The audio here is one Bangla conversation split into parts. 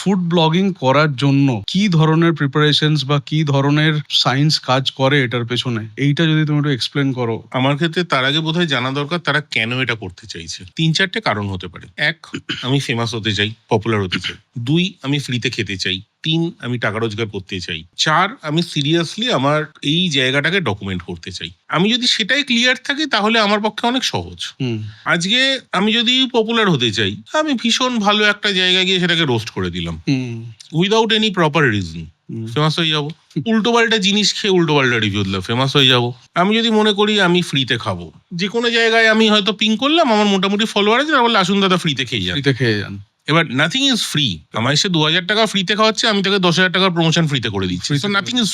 ফুড ব্লগিং করার জন্য কি ধরনের প্রিপারেশনস বা কি ধরনের সায়েন্স কাজ করে এটার পেছনে, এইটা যদি তুমি একটু এক্সপ্লেন করো। আমার ক্ষেত্রে তার আগে বোধহয় জানা দরকার তারা কেন এটা করতে চাইছে। 3-4টে কারণ হতে পারে। 1, আমি ফেমাস হতে চাই, পপুলার হতে চাই। 2, আমি ফ্রিতে খেতে চাই। 3, আমি টাকা রোজগার করতে চাই। 4, আমি সিরিয়াসলি আমার এই জায়গাটাকে ডকুমেন্ট করতে চাই। আমি যদি সেটাই ক্লিয়ার থাকি তাহলে আমার পক্ষে অনেক সহজ। আজকে আমি যদি পপুলার হতে চাই, আমি ভীষণ ভালো একটা জায়গায় গিয়ে সেটাকে রোস্ট করে দিলাম without any proper reason, famous হয়ে যাবো। উল্টো পাল্টা জিনিস খেয়ে উল্টো পাল্টা রিভিউ দিলাম, ফেমাস হয়ে যাবো। আমি যদি মনে করি আমি ফ্রিতে খাবো, যে কোনো জায়গায় আমি হয়তো পিং করলাম, আমার মোটামুটি ফলোয়ার আছে, তারা বললে আসুন দাদা ফ্রিতে খেয়ে যান। এবার নাথিং ইজ ফ্রি। আমার এসে 2,000 টাকা ফ্রিতে খাওয়াচ্ছে, আমি তাকে 10,000 টাকার প্রমোশন ফ্রিতে করে দিচ্ছি। So nothing is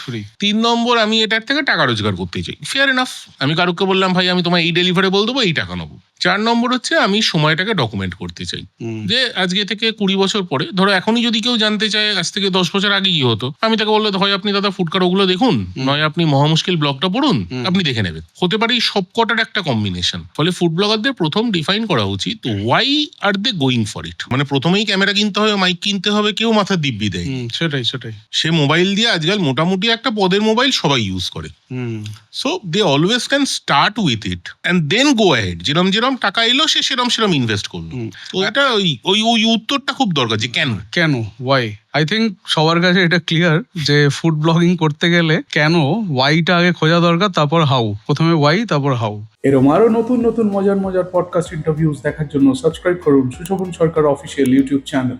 free. 3 নম্বর, আমি এটার থেকে টাকা রোজগার করতে চাই। Fair enough. আমি কারুকে বললাম ভাই আমি তোমার এই ডেলিভারেবল দেবো, এই টাকা নেবো। 4 নম্বর হচ্ছে আমি সময়টাকে ডকুমেন্ট করতে চাই। যে আজকে থেকে 20 বছর পরে, ধরো এখনই যদি কেউ জানতে চায় আজ থেকে 10 বছর আগে কি হতো, আমি তাকে বললে হয় আপনি দাদা ফুডকার ওগুলো দেখুন, নয় আপনি মহা মুশকিল ব্লগটা পড়ুন, আপনি দেখে নেবেন। হতে পারে সবকটার একটা কম্বিনেশন। ফলে ফুড ব্লগারদের প্রথম ডিফাইন করা উচিত why are they going for it. মানে প্রথমেই ক্যামেরা কিনতে হবে, মাইক কিনতে হবে, কেউ মাথার দিব্যি দেয়। সেটাই। সে মোবাইল দিয়ে আজকাল মোটামুটি একটা পদের মোবাইল সবাই ইউজ করে। So they always can start with it and then go ahead. যেরম টাকা এলো সে সেরম ইনভেস্ট করলো। তো এটা ওই উত্তরটা খুব দরকার, যে কেন ওয়াই। আই থিঙ্ক সবার কাছে এটা ক্লিয়ার যে ফুড ব্লগিং করতে গেলে কেন, ওয়াইটা আগে খোঁজা দরকার, তারপর হাউ। প্রথমে ওয়াই, তারপর হাউ। এরকম আরো নতুন নতুন মজার পডকাস্ট ইন্টারভিউজ দেখার জন্য সাবস্ক্রাইব করুন সুশোভন সরকার অফিসিয়াল ইউটিউব চ্যানেল।